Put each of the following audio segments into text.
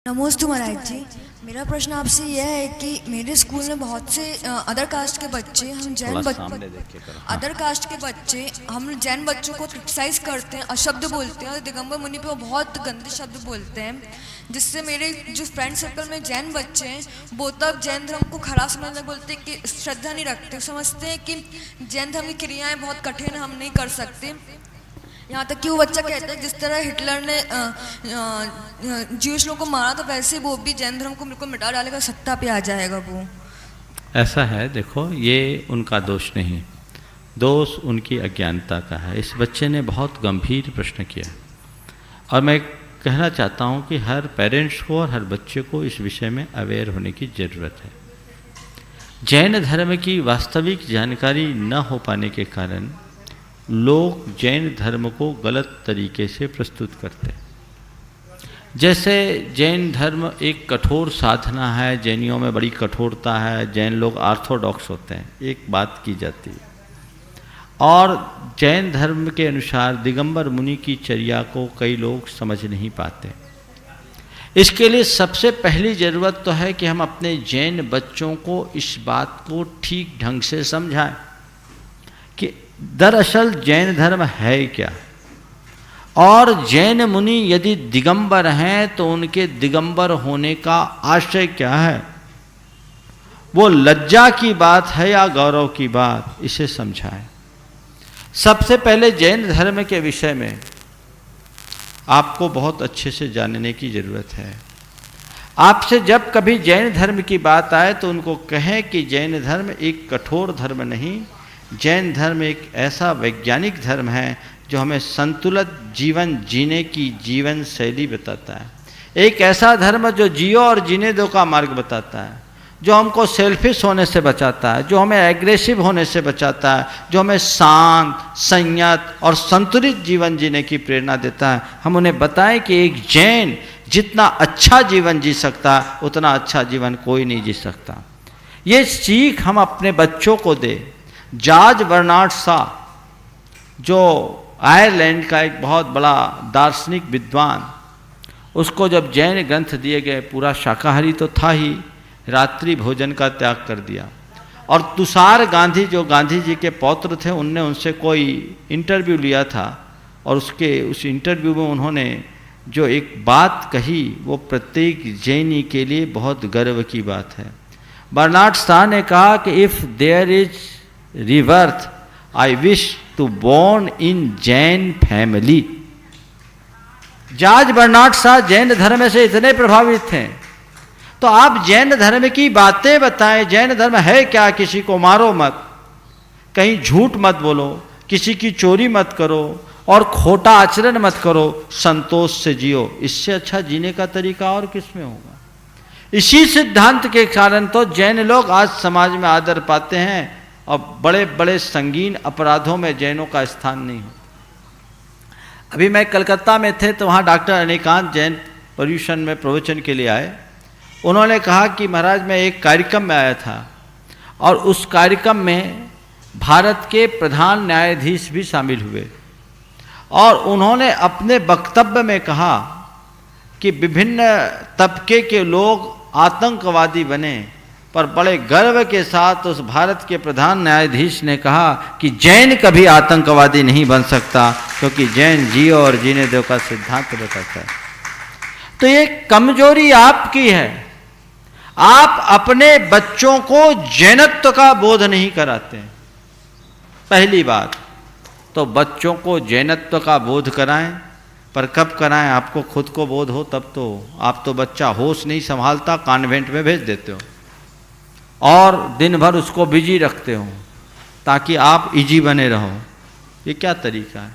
नमोस्तु महाराज जी। मेरा प्रश्न आपसे यह है कि मेरे स्कूल में बहुत से अदर कास्ट के बच्चे अदर कास्ट के बच्चे हम जैन बच्चों को क्रिटिसाइज करते हैं, अशब्द बोलते हैं और दिगंबर मुनि पे वो बहुत गंदे शब्द बोलते हैं, जिससे मेरे जो फ्रेंड सर्कल में जैन बच्चे हैं वो तब जैन धर्म को खराब समझने बोलते हैं कि श्रद्धा नहीं रखते, समझते हैं कि जैन धर्म की क्रियाएँ बहुत कठिन, हम नहीं कर सकते। यहाँ तक कि वो बच्चा कहता है जिस तरह हिटलर ने ज्यूश लोगों को मारा तो वैसे वो भी जैन धर्म को बिल्कुल मिटा डालेगा, सत्ता पे आ जाएगा वो। ऐसा है, देखो ये उनका दोष नहीं, दोष उनकी अज्ञानता का है। इस बच्चे ने बहुत गंभीर प्रश्न किया और मैं कहना चाहता हूँ कि हर पेरेंट्स को और हर बच्चे को इस विषय में अवेयर होने की ज़रूरत है। जैन धर्म की वास्तविक जानकारी न हो पाने के कारण लोग जैन धर्म को गलत तरीके से प्रस्तुत करते हैं। जैसे जैन धर्म एक कठोर साधना है, जैनियों में बड़ी कठोरता है, जैन लोग ऑर्थोडॉक्स होते हैं, एक बात की जाती है। और जैन धर्म के अनुसार दिगंबर मुनि की चर्या को कई लोग समझ नहीं पाते। इसके लिए सबसे पहली ज़रूरत तो है कि हम अपने जैन बच्चों को इस बात को ठीक ढंग से समझाएं कि दरअसल जैन धर्म है क्या, और जैन मुनि यदि दिगंबर हैं तो उनके दिगंबर होने का आशय क्या है, वो लज्जा की बात है या गौरव की बात, इसे समझाएं। सबसे पहले जैन धर्म के विषय में आपको बहुत अच्छे से जानने की ज़रूरत है। आपसे जब कभी जैन धर्म की बात आए तो उनको कहें कि जैन धर्म एक कठोर धर्म नहीं, जैन धर्म एक ऐसा वैज्ञानिक धर्म है जो हमें संतुलित जीवन जीने की जीवन शैली बताता है। एक ऐसा धर्म जो जियो और जीने दो का मार्ग बताता है, जो हमको सेल्फिश होने से बचाता है, जो हमें एग्रेसिव होने से बचाता है, जो हमें शांत, संयत और संतुलित जीवन जीने की प्रेरणा देता है। हम उन्हें बताएं कि एक जैन जितना अच्छा जीवन जी सकता है उतना अच्छा जीवन कोई नहीं जी सकता। ये सीख हम अपने बच्चों को दें। जॉर्ज बर्नार्ड शॉ, जो आयरलैंड का एक बहुत बड़ा दार्शनिक विद्वान, उसको जब जैन ग्रंथ दिए गए, पूरा शाकाहारी तो था ही, रात्रि भोजन का त्याग कर दिया। और तुषार गांधी, जो गांधी जी के पौत्र थे, उनने उनसे कोई इंटरव्यू लिया था और उस इंटरव्यू में उन्होंने जो एक बात कही वो प्रत्येक जैनी के लिए बहुत गर्व की बात है। बर्नार्ड शॉ ने कहा कि if there is rebirth, I wish to born in Jain family. George Bernard Shaw Jain धर्म से इतने प्रभावित थे, तो आप जैन धर्म की बातें बताएं। जैन धर्म है क्या? किसी को मारो मत, कहीं झूठ मत बोलो, किसी की चोरी मत करो और खोटा आचरण मत करो, संतोष से जियो। इससे अच्छा जीने का तरीका और किसमें होगा? इसी सिद्धांत के कारण तो जैन लोग आज समाज में आदर पाते हैं और बड़े बड़े संगीन अपराधों में जैनों का स्थान नहीं हो। अभी मैं कलकत्ता में थे तो वहाँ डॉक्टर अनिकांत जैन पर्यूषण में प्रवचन के लिए आए। उन्होंने कहा कि महाराज मैं एक कार्यक्रम में आया था और उस कार्यक्रम में भारत के प्रधान न्यायाधीश भी शामिल हुए और उन्होंने अपने वक्तव्य में कहा कि विभिन्न तबके के लोग आतंकवादी बने, पर बड़े गर्व के साथ उस भारत के प्रधान न्यायाधीश ने कहा कि जैन कभी आतंकवादी नहीं बन सकता, क्योंकि जैन जियो और जीने दो का सिद्धांत बताता है। तो ये कमजोरी आपकी है, आप अपने बच्चों को जैनत्व का बोध नहीं कराते हैं। पहली बात तो बच्चों को जैनत्व का बोध कराएं, पर कब कराएं? आपको खुद को बोध हो तब तो। आप तो बच्चा होश नहीं संभालता, कॉन्वेंट में भेज देते हो और दिन भर उसको बिजी रखते हो ताकि आप इजी बने रहो। ये क्या तरीका है?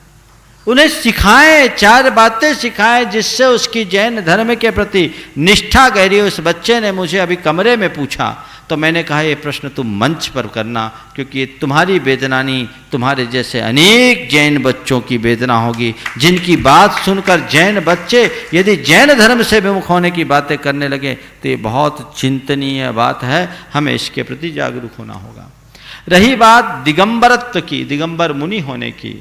उन्हें सिखाएं, 4 बातें सिखाएं जिससे उसकी जैन धर्म के प्रति निष्ठा गहरी हो। उस बच्चे ने मुझे अभी कमरे में पूछा तो मैंने कहा ये प्रश्न तुम मंच पर करना, क्योंकि ये तुम्हारी वेदना नहीं, तुम्हारे जैसे अनेक जैन बच्चों की वेदना होगी, जिनकी बात सुनकर जैन बच्चे यदि जैन धर्म से विमुख होने की बातें करने लगे तो ये बहुत चिंतनीय बात है। हमें इसके प्रति जागरूक होना होगा। रही बात दिगंबरत्व की, दिगंबर मुनि होने की,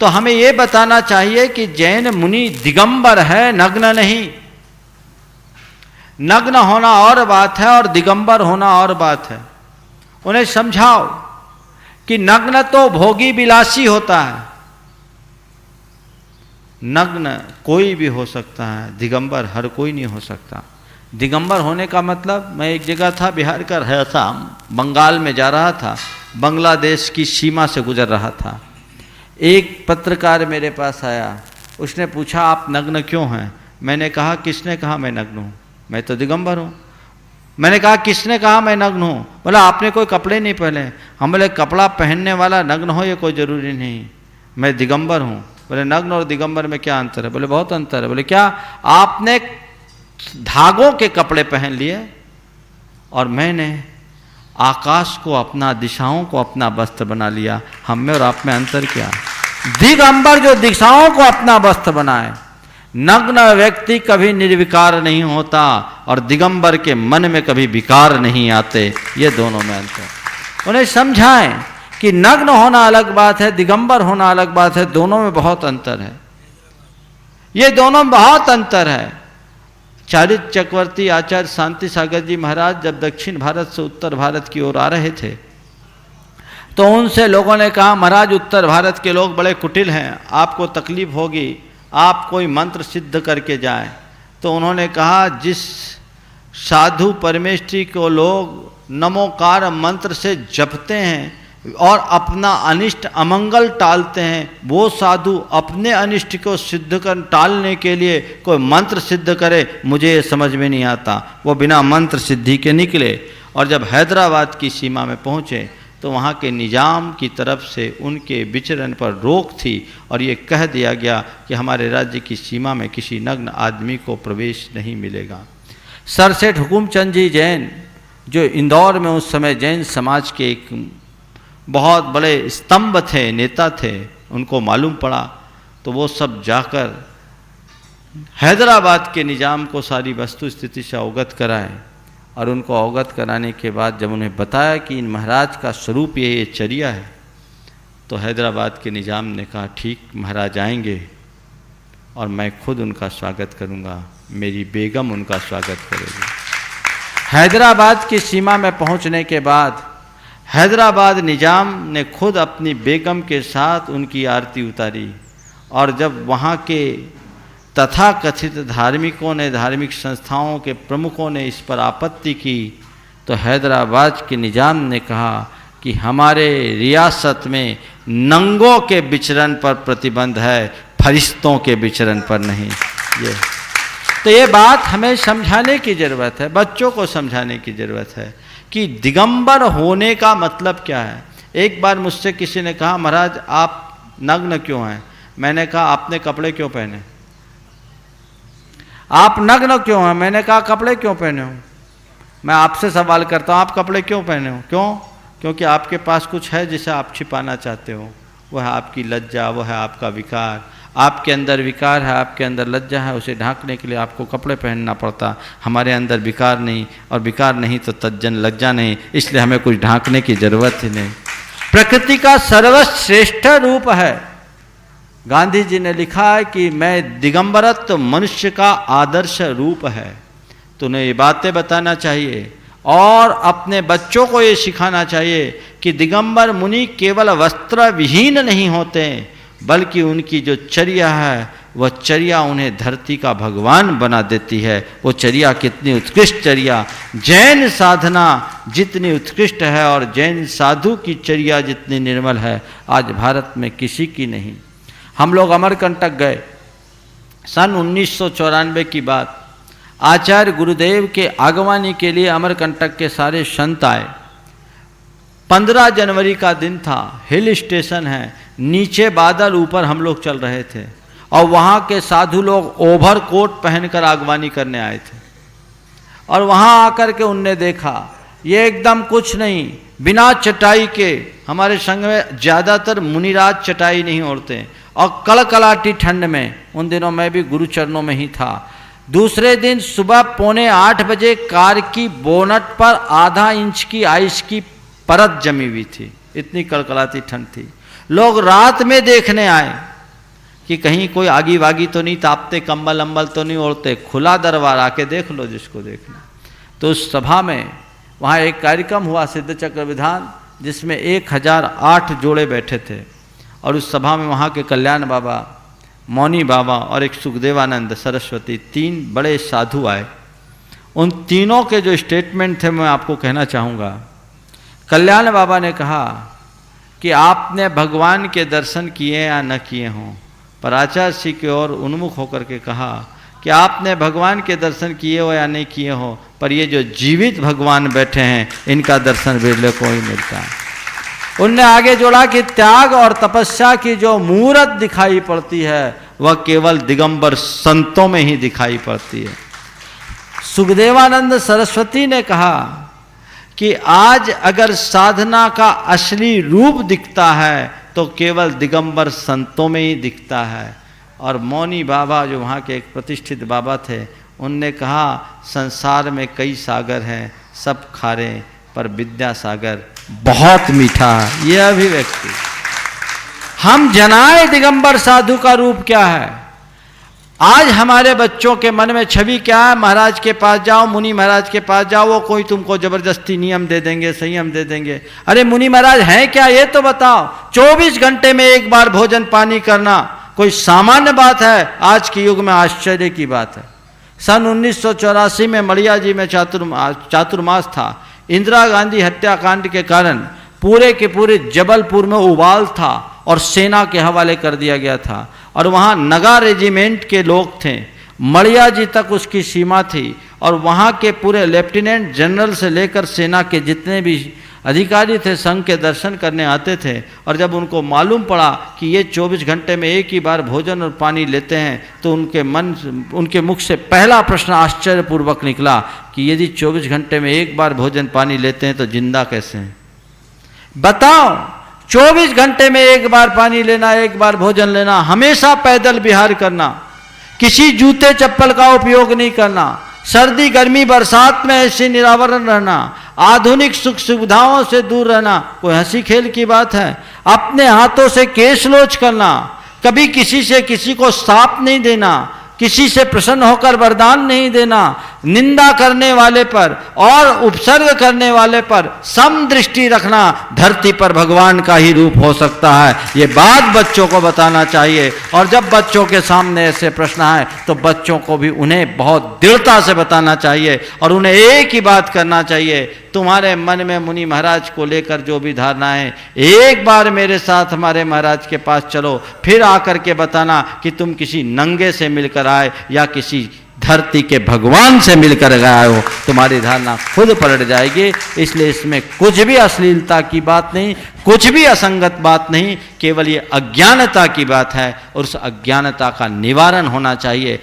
तो हमें ये बताना चाहिए कि जैन मुनि दिगंबर है, नग्न नहीं। नग्न होना और बात है और दिगंबर होना और बात है। उन्हें समझाओ कि नग्न तो भोगी विलासी होता है, नग्न कोई भी हो सकता है, दिगंबर हर कोई नहीं हो सकता। दिगंबर होने का मतलब, मैं एक जगह था, बिहार का रहा था, बंगाल में जा रहा था, बांग्लादेश की सीमा से गुजर रहा था। एक पत्रकार मेरे पास आया, उसने पूछा आप नग्न क्यों हैं? मैंने कहा किसने कहा मैं नग्न हूँ, मैं तो दिगंबर हूँ। मैंने कहा किसने कहा मैं नग्न हूँ? बोला आपने कोई कपड़े नहीं पहने। हम बोले कपड़ा पहनने वाला नग्न हो ये कोई ज़रूरी नहीं, मैं दिगंबर हूँ। बोले नग्न और दिगंबर में क्या अंतर है? बोले बहुत अंतर है। बोले क्या? आपने धागों के कपड़े पहन लिए और मैंने आकाश को अपना, दिशाओं को अपना वस्त्र बना लिया। हम में और आप में अंतर क्या? दिगंबर जो दिशाओं को अपना वस्त्र बनाए, नग्न व्यक्ति कभी निर्विकार नहीं होता और दिगंबर के मन में कभी विकार नहीं आते। ये दोनों में अंतर। उन्हें समझाएं कि नग्न होना अलग बात है, दिगंबर होना अलग बात है, दोनों में बहुत अंतर है। ये दोनों में बहुत अंतर है। चारित्र चक्रवर्ती आचार्य शांति सागर जी महाराज जब दक्षिण भारत से उत्तर भारत की ओर आ रहे थे तो उनसे लोगों ने कहा महाराज उत्तर भारत के लोग बड़े कुटिल हैं, आपको तकलीफ होगी, आप कोई मंत्र सिद्ध करके जाएं। तो उन्होंने कहा जिस साधु परमेष्ठी को लोग नमोकार मंत्र से जपते हैं और अपना अनिष्ट अमंगल टालते हैं, वो साधु अपने अनिष्ट को सिद्ध कर टालने के लिए कोई मंत्र सिद्ध करे, मुझे ये समझ में नहीं आता। वो बिना मंत्र सिद्धि के निकले और जब हैदराबाद की सीमा में पहुँचे तो वहाँ के निजाम की तरफ से उनके विचरण पर रोक थी और ये कह दिया गया कि हमारे राज्य की सीमा में किसी नग्न आदमी को प्रवेश नहीं मिलेगा। सर सेठ हुकुमचंद जी जैन, जो इंदौर में उस समय जैन समाज के एक बहुत बड़े स्तंभ थे, नेता थे, उनको मालूम पड़ा तो वो सब जाकर हैदराबाद के निजाम को सारी वस्तु स्थिति से अवगत कराए और उनको अवगत कराने के बाद जब उन्हें बताया कि इन महाराज का स्वरूप ये चर्या है तो हैदराबाद के निजाम ने कहा ठीक महाराज आएंगे और मैं खुद उनका स्वागत करूंगा, मेरी बेगम उनका स्वागत करेगी। हैदराबाद की सीमा में पहुंचने के बाद हैदराबाद निजाम ने खुद अपनी बेगम के साथ उनकी आरती उतारी और जब वहाँ के तथाकथित धार्मिकों ने, धार्मिक संस्थाओं के प्रमुखों ने इस पर आपत्ति की तो हैदराबाद के निजाम ने कहा कि हमारे रियासत में नंगों के विचरण पर प्रतिबंध है, फरिश्तों के विचरण पर नहीं। तो ये बात हमें समझाने की ज़रूरत है, बच्चों को समझाने की ज़रूरत है कि दिगंबर होने का मतलब क्या है। एक बार मुझसे किसी ने कहा महाराज आप नग्न क्यों हैं? मैंने कहा आपने कपड़े क्यों पहने? आप नग्न क्यों हैं? मैंने कहा कपड़े क्यों पहने हो? मैं आपसे सवाल करता हूँ आप कपड़े क्यों पहने हो? क्यों? क्योंकि आपके पास कुछ है जिसे आप छिपाना चाहते हो, वह है आपकी लज्जा, वह है आपका विकार। आपके अंदर विकार है, आपके अंदर लज्जा है, उसे ढांकने के लिए आपको कपड़े पहनना पड़ता। हमारे अंदर विकार नहीं, और विकार नहीं तो तज्जन लज्जा नहीं, इसलिए हमें कुछ ढांकने की जरूरत ही नहीं। प्रकृति का सर्वश्रेष्ठ रूप है। गांधी जी ने लिखा है कि मैं दिगंबरत्व मनुष्य का आदर्श रूप है। तो उन्हें ये बातें बताना चाहिए और अपने बच्चों को ये सिखाना चाहिए कि दिगंबर मुनि केवल वस्त्र विहीन नहीं होते, बल्कि उनकी जो चर्या है वह चर्या उन्हें धरती का भगवान बना देती है। वो चर्या कितनी उत्कृष्ट चर्या, जैन साधना जितनी उत्कृष्ट है और जैन साधु की चर्या जितनी निर्मल है, आज भारत में किसी की नहीं। हम लोग अमरकंटक गए सन 1994 की बात। आचार्य गुरुदेव के आगवानी के लिए अमरकंटक के सारे संत आए। 15 जनवरी का दिन था, हिल स्टेशन है, नीचे बादल, ऊपर हम लोग चल रहे थे और वहाँ के साधु लोग ओवर कोट पहनकर आगवानी करने आए थे। और वहाँ आकर के उनने देखा ये एकदम कुछ नहीं, बिना चटाई के, हमारे संग में ज़्यादातर मुनिराज चटाई नहीं ओढ़ते, और कड़कड़ाती ठंड में, उन दिनों मैं भी गुरु चरणों में ही था। दूसरे दिन सुबह 7:45 बजे कार की बोनट पर आधा इंच की आइस की परत जमी हुई थी, इतनी कड़कड़ाती ठंड थी। लोग रात में देखने आए कि कहीं कोई आगी वागी तो नहीं तापते, कंबल अम्बल तो नहीं ओढ़ते, खुला दरबार, आके देख लो जिसको देखना। तो उस सभा में वहाँ एक कार्यक्रम हुआ सिद्ध चक्र विधान, जिसमें 1008 जोड़े बैठे थे। और उस सभा में वहाँ के कल्याण बाबा, मौनी बाबा और एक सुखदेवानंद सरस्वती, 3 बड़े साधु आए। उन तीनों के जो स्टेटमेंट थे मैं आपको कहना चाहूँगा। कल्याण बाबा ने कहा कि आपने भगवान के दर्शन किए या न किए हों, पर आचार्य श्री की ओर उन्मुख होकर के कहा कि आपने भगवान के दर्शन किए हो या नहीं किए हो, पर ये जो जीवित भगवान बैठे हैं इनका दर्शन बिरले को ही मिलता है। उनने आगे जोड़ा कि त्याग और तपस्या की जो मूरत दिखाई पड़ती है वह केवल दिगंबर संतों में ही दिखाई पड़ती है। सुखदेवानंद सरस्वती ने कहा कि आज अगर साधना का असली रूप दिखता है तो केवल दिगंबर संतों में ही दिखता है। और मौनी बाबा जो वहाँ के एक प्रतिष्ठित बाबा थे, उनने कहा संसार में कई सागर हैं, सब खारे पर विद्या सागर बहुत मीठा है। यह अभिव्यक्ति हम जनाए दिगंबर साधु का रूप क्या है। आज हमारे बच्चों के मन में छवि क्या है, महाराज के पास जाओ, मुनि महाराज के पास जाओ, वो कोई तुमको जबरदस्ती नियम दे देंगे, संयम दे देंगे। अरे मुनि महाराज हैं क्या ये तो बताओ। 24 घंटे में एक बार भोजन पानी करना कोई सामान्य बात है? आज के युग में आश्चर्य की बात है। सन 1984 में मड़िया जी में चातुर्मास था। इंदिरा गांधी हत्याकांड के कारण पूरे के पूरे जबलपुर में उबाल था और सेना के हवाले कर दिया गया था। और वहाँ नगा रेजिमेंट के लोग थे, मड़िया जी तक उसकी सीमा थी। और वहाँ के पूरे लेफ्टिनेंट जनरल से लेकर सेना के जितने भी अधिकारी थे संघ के दर्शन करने आते थे। और जब उनको मालूम पड़ा कि ये 24 घंटे में एक ही बार भोजन और पानी लेते हैं तो उनके मुख से पहला प्रश्न आश्चर्यपूर्वक निकला कि यदि 24 घंटे में एक बार भोजन पानी लेते हैं तो जिंदा कैसे हैं? बताओ, 24 घंटे में एक बार पानी लेना, एक बार भोजन लेना, हमेशा पैदल विहार करना, किसी जूते चप्पल का उपयोग नहीं करना, सर्दी गर्मी बरसात में ऐसे निरावरण रहना, आधुनिक सुख सुविधाओं से दूर रहना, कोई हंसी खेल की बात है? अपने हाथों से केश लोच करना, कभी किसी से किसी को श्राप नहीं देना, किसी से प्रसन्न होकर वरदान नहीं देना, निंदा करने वाले पर और उपसर्ग करने वाले पर सम दृष्टि रखना, धरती पर भगवान का ही रूप हो सकता है। ये बात बच्चों को बताना चाहिए। और जब बच्चों के सामने ऐसे प्रश्न आए तो बच्चों को भी उन्हें बहुत दृढ़ता से बताना चाहिए और उन्हें एक ही बात करना चाहिए, तुम्हारे मन में मुनि महाराज को लेकर जो भी धारणाएं, एक बार मेरे साथ हमारे महाराज के पास चलो, फिर आकर के बताना कि तुम किसी नंगे से मिलकर आए या किसी धरती के भगवान से मिलकर गए हो, तुम्हारी धारणा खुद पलट जाएगी। इसलिए इसमें कुछ भी अश्लीलता की बात नहीं, कुछ भी असंगत बात नहीं, केवल ये अज्ञानता की बात है और उस अज्ञानता का निवारण होना चाहिए।